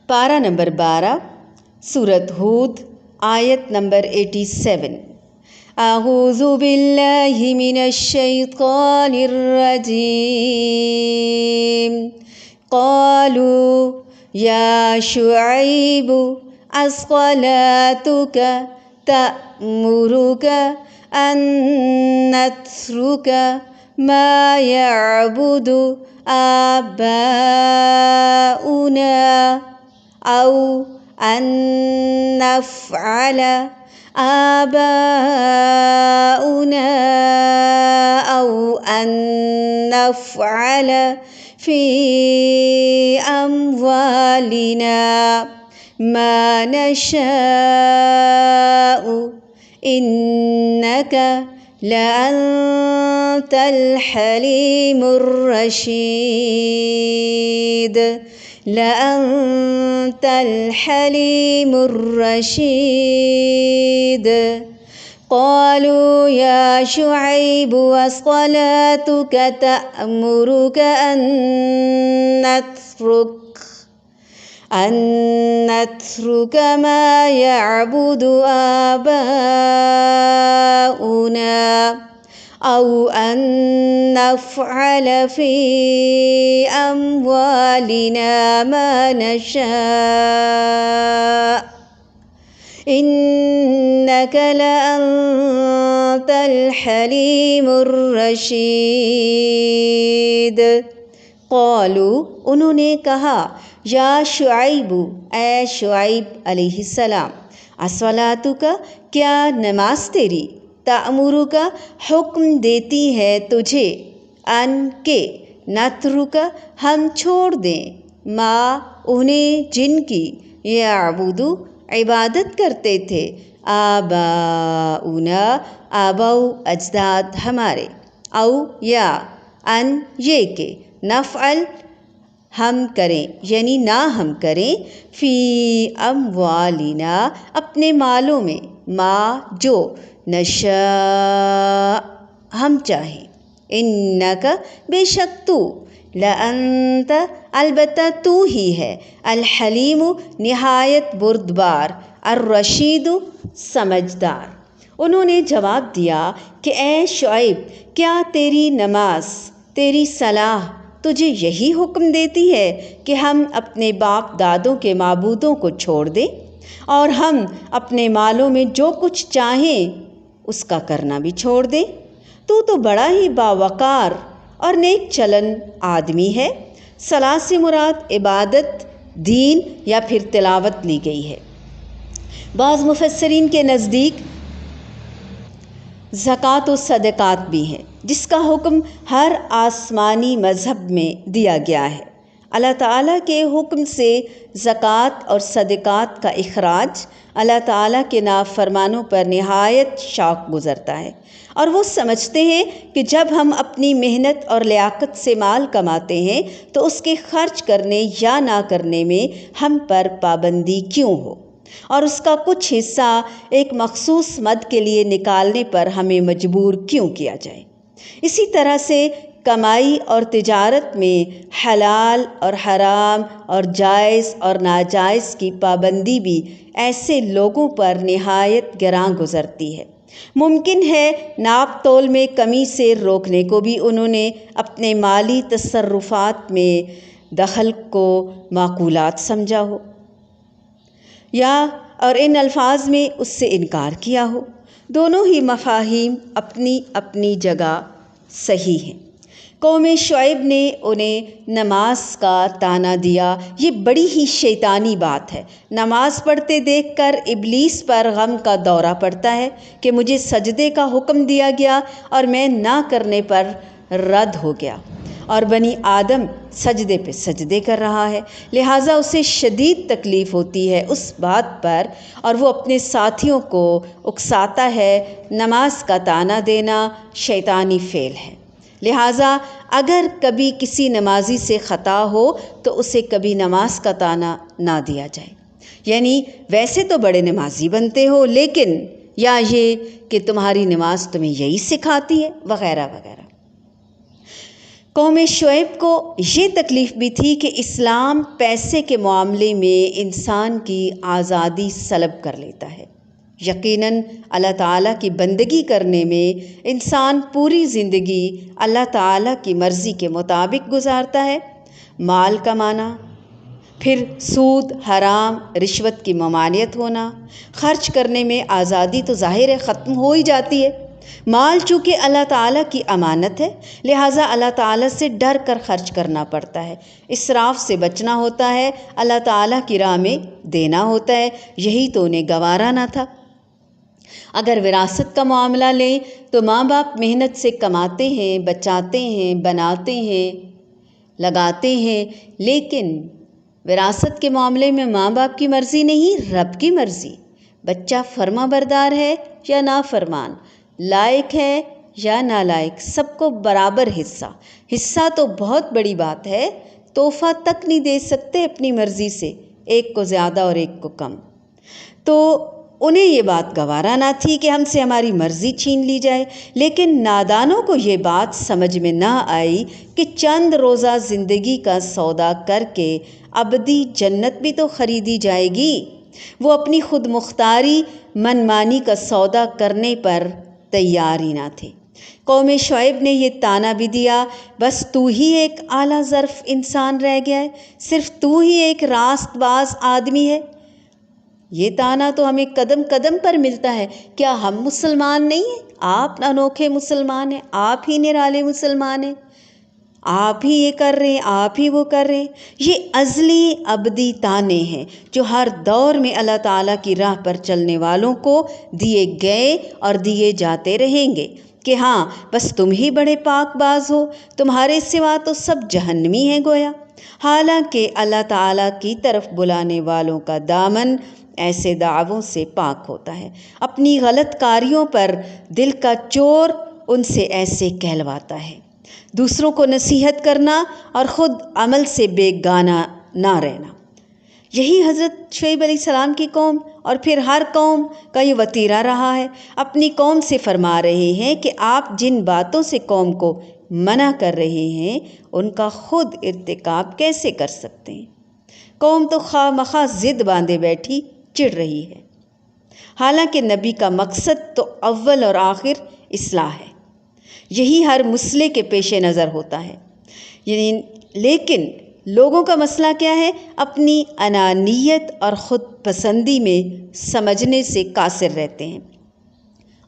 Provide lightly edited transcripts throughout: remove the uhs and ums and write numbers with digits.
پارہ نمبر 12 سورۃ ہود آیت نمبر 87۔ اعوذ باللہ من الشیطان الرجیم قالوا یا شعیب اصلاتک تأمرک ان نترک ما يعبد آباؤنا أو أن نفعل في أموالنا ما نشاء إنك لأنت الحليم الرشيد لأنت الحليم الرشيد قالوا يا شعيب وصلاتك تأمرك أن نترك ما يعبد آباؤنا أو أن نفعل في أموالنا ما نشاء إنك لأنت الحليم الرشيد قالوا انہوں نے کہا یا شعیب اے شعیب علیہ السلام اصلاتک کیا نماز تیری تأمرک حکم دیتی ہے تجھے ان کے نترک ہم چھوڑ دیں ما انہیں جن کی یعبدو عبادت کرتے تھے آباؤنا آباؤ اجداد ہمارے او یا ان یہ کہ نفعل ہم کریں یعنی نہ ہم کریں فی اموالنا اپنے مالوں میں ما جو نشاء ہم چاہیں انک بے شک تو لأنت البتہ تو ہی ہے الحلیم نہایت بردبار الرشید سمجھدار۔ انہوں نے جواب دیا کہ اے شعیب کیا تیری نماز تیری صلاح تجھے یہی حکم دیتی ہے کہ ہم اپنے باپ دادوں کے معبودوں کو چھوڑ دیں اور ہم اپنے مالوں میں جو کچھ چاہیں اس کا کرنا بھی چھوڑ دیں؟ تو بڑا ہی باوقار اور نیک چلن آدمی ہے۔ صلاح سے مراد عبادت دین یا پھر تلاوت لی گئی ہے۔ بعض مفسرین کے نزدیک زکوٰۃ و صدقات بھی ہیں جس کا حکم ہر آسمانی مذہب میں دیا گیا ہے۔ اللہ تعالیٰ کے حکم سے زکوٰۃ اور صدقات کا اخراج اللہ تعالیٰ کے نافرمانوں پر نہایت شاق گزرتا ہے، اور وہ سمجھتے ہیں کہ جب ہم اپنی محنت اور لیاقت سے مال کماتے ہیں تو اس کے خرچ کرنے یا نہ کرنے میں ہم پر پابندی کیوں ہو، اور اس کا کچھ حصہ ایک مخصوص مد کے لیے نکالنے پر ہمیں مجبور کیوں کیا جائے۔ اسی طرح سے کمائی اور تجارت میں حلال اور حرام اور جائز اور ناجائز کی پابندی بھی ایسے لوگوں پر نہایت گراں گزرتی ہے۔ ممکن ہے ناپ تول میں کمی سے روکنے کو بھی انہوں نے اپنے مالی تصرفات میں دخل کو معقولات سمجھا ہو، یا اور ان الفاظ میں اس سے انکار کیا ہو۔ دونوں ہی مفاہیم اپنی اپنی جگہ صحیح ہیں۔ قوم شعیب نے انہیں نماز کا طعنہ دیا، یہ بڑی ہی شیطانی بات ہے۔ نماز پڑھتے دیکھ کر ابلیس پر غم کا دورہ پڑتا ہے کہ مجھے سجدے کا حکم دیا گیا اور میں نہ کرنے پر رد ہو گیا، اور بنی آدم سجدے پہ سجدے کر رہا ہے، لہٰذا اسے شدید تکلیف ہوتی ہے اس بات پر، اور وہ اپنے ساتھیوں کو اکساتا ہے۔ نماز کا طعنہ دینا شیطانی فعل ہے، لہٰذا اگر کبھی کسی نمازی سے خطا ہو تو اسے کبھی نماز کا طعنہ نہ دیا جائے، یعنی ویسے تو بڑے نمازی بنتے ہو لیکن، یا یہ کہ تمہاری نماز تمہیں یہی سکھاتی ہے، وغیرہ وغیرہ۔ قوم شعیب کو یہ تکلیف بھی تھی کہ اسلام پیسے کے معاملے میں انسان کی آزادی سلب کر لیتا ہے۔ یقیناً اللہ تعالیٰ کی بندگی کرنے میں انسان پوری زندگی اللہ تعالیٰ کی مرضی کے مطابق گزارتا ہے۔ مال کمانا، پھر سود، حرام، رشوت کی ممانعت ہونا، خرچ کرنے میں آزادی تو ظاہر ہے ختم ہو ہی جاتی ہے۔ مال چونکہ اللہ تعالیٰ کی امانت ہے، لہٰذا اللہ تعالیٰ سے ڈر کر خرچ کرنا پڑتا ہے، اسراف سے بچنا ہوتا ہے، اللہ تعالیٰ کی راہ میں دینا ہوتا ہے۔ یہی تو انہیں گوارا نہ تھا۔ اگر وراثت کا معاملہ لیں تو ماں باپ محنت سے کماتے ہیں، بچاتے ہیں، بناتے ہیں، لگاتے ہیں، لیکن وراثت کے معاملے میں ماں باپ کی مرضی نہیں، رب کی مرضی۔ بچہ فرما بردار ہے یا نافرمان، لائق ہے یا نالائق، سب کو برابر حصہ تو بہت بڑی بات ہے، تحفہ تک نہیں دے سکتے اپنی مرضی سے، ایک کو زیادہ اور ایک کو کم۔ تو انہیں یہ بات گوارا نہ تھی کہ ہم سے ہماری مرضی چھین لی جائے، لیکن نادانوں کو یہ بات سمجھ میں نہ آئی کہ چند روزہ زندگی کا سودا کر کے ابدی جنت بھی تو خریدی جائے گی۔ وہ اپنی خود مختاری من مانی کا سودا کرنے پر تیار ہی نہ تھے۔ قوم شعیب نے یہ طعنہ بھی دیا، بس تو ہی ایک اعلیٰ ظرف انسان رہ گیا ہے، صرف تو ہی ایک راست باز آدمی ہے۔ یہ طعنہ تو ہمیں قدم قدم پر ملتا ہے۔ کیا ہم مسلمان نہیں ہیں؟ آپ انوکھے مسلمان ہیں، آپ ہی نرالے مسلمان ہیں، آپ ہی یہ کر رہے ہیں، آپ ہی وہ کر رہے ہیں۔ یہ ازلی ابدی طعنے ہیں جو ہر دور میں اللہ تعالیٰ کی راہ پر چلنے والوں کو دیے گئے اور دیے جاتے رہیں گے کہ ہاں بس تم ہی بڑے پاک باز ہو، تمہارے سوا تو سب جہنمی ہیں گویا۔ حالانکہ اللہ تعالیٰ کی طرف بلانے والوں کا دامن ایسے دعووں سے پاک ہوتا ہے۔ اپنی غلط کاریوں پر دل کا چور ان سے ایسے کہلواتا ہے۔ دوسروں کو نصیحت کرنا اور خود عمل سے بیگانہ نہ رہنا، یہی حضرت شعیب علیہ السلام کی قوم اور پھر ہر قوم کا یہ وتیرہ رہا ہے۔ اپنی قوم سے فرما رہے ہیں کہ آپ جن باتوں سے قوم کو منع کر رہے ہیں ان کا خود ارتکاب کیسے کر سکتے ہیں؟ قوم تو خواہ مخواہ ضد باندھے بیٹھی چڑ رہی ہے، حالانکہ نبی کا مقصد تو اول اور آخر اصلاح ہے، یہی ہر مسئلے کے پیش نظر ہوتا ہے۔ لیکن لوگوں کا مسئلہ کیا ہے؟ اپنی انانیت اور خود پسندی میں سمجھنے سے قاصر رہتے ہیں۔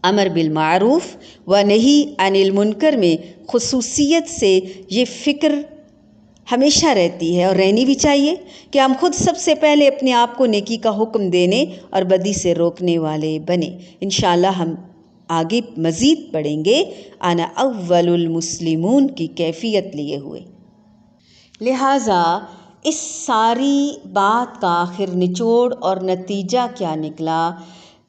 امر بالمعروف و نہی عن المنکر میں خصوصیت سے یہ فکر ہمیشہ رہتی ہے اور رہنی بھی چاہیے کہ ہم خود سب سے پہلے اپنے آپ کو نیکی کا حکم دینے اور بدی سے روکنے والے بنیں۔ انشاءاللہ ہم آگے مزید پڑھیں گے انا اول المسلمون کی کیفیت لیے ہوئے۔ لہٰذا اس ساری بات کا آخر نچوڑ اور نتیجہ کیا نکلا؟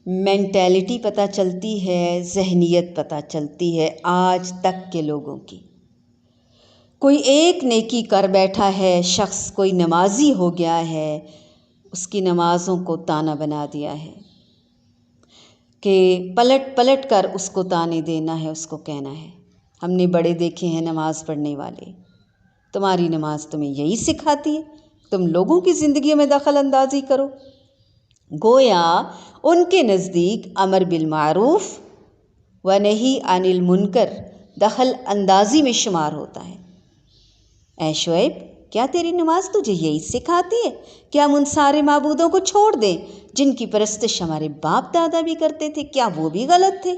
مینٹیلٹی پتہ چلتی ہے، ذہنیت پتہ چلتی ہے آج تک کے لوگوں کی۔ کوئی ایک نیکی کر بیٹھا ہے شخص، کوئی نمازی ہو گیا ہے، اس کی نمازوں کو طعنہ بنا دیا ہے کہ پلٹ پلٹ کر اس کو طعنے دینا ہے، اس کو کہنا ہے ہم نے بڑے دیکھے ہیں نماز پڑھنے والے، تمہاری نماز تمہیں یہی سکھاتی ہے، تم لوگوں کی زندگیوں میں دخل اندازی کرو۔ گویا ان کے نزدیک امر بالمعروف و نہی عن المنکر دخل اندازی میں شمار ہوتا ہے۔ اے شعیب، کیا تیری نماز تجھے یہی سکھاتی ہے کہ ہم ان سارے معبودوں کو چھوڑ دیں جن کی پرستش ہمارے باپ دادا بھی کرتے تھے؟ کیا وہ بھی غلط تھے؟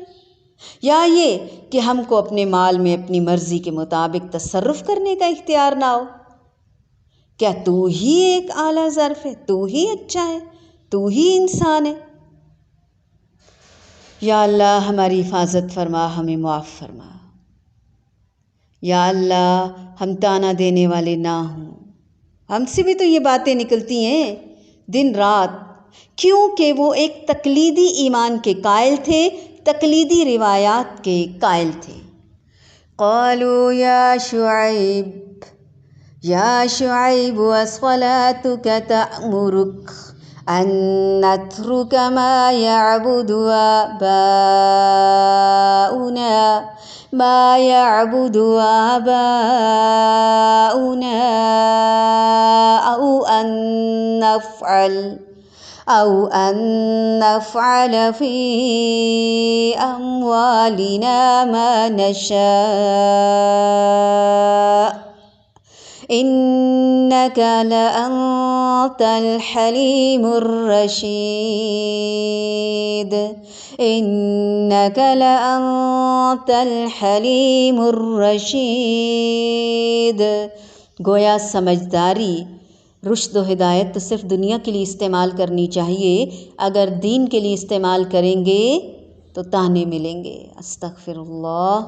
یا یہ کہ ہم کو اپنے مال میں اپنی مرضی کے مطابق تصرف کرنے کا اختیار نہ ہو؟ کیا تو ہی ایک اعلیٰ ظرف ہے، تو ہی اچھا ہے، تو ہی انسان ہے؟ یا اللہ ہماری حفاظت فرما، ہمیں معاف فرما۔ یا اللہ ہم طعنہ دینے والے نہ ہوں۔ ہم سے بھی تو یہ باتیں نکلتی ہیں دن رات، کیونکہ وہ ایک تقلیدی ایمان کے قائل تھے، تقلیدی روایات کے قائل تھے۔ قالوا یا شعیب الصلاۃ تأمرک ان نترک ما یعبد آباؤنا ما يعبد آباؤنا أو أن نفعل في أموالنا ما نشاء إنك لأنت الحليم الرشيد إنك لأنت الحليم الرشيد۔ گویا سمجھداری، رشد و ہدایت تو صرف دنیا کے لیے استعمال کرنی چاہیے، اگر دین کے لیے استعمال کریں گے تو تانے ملیں گے۔ استغفر اللہ۔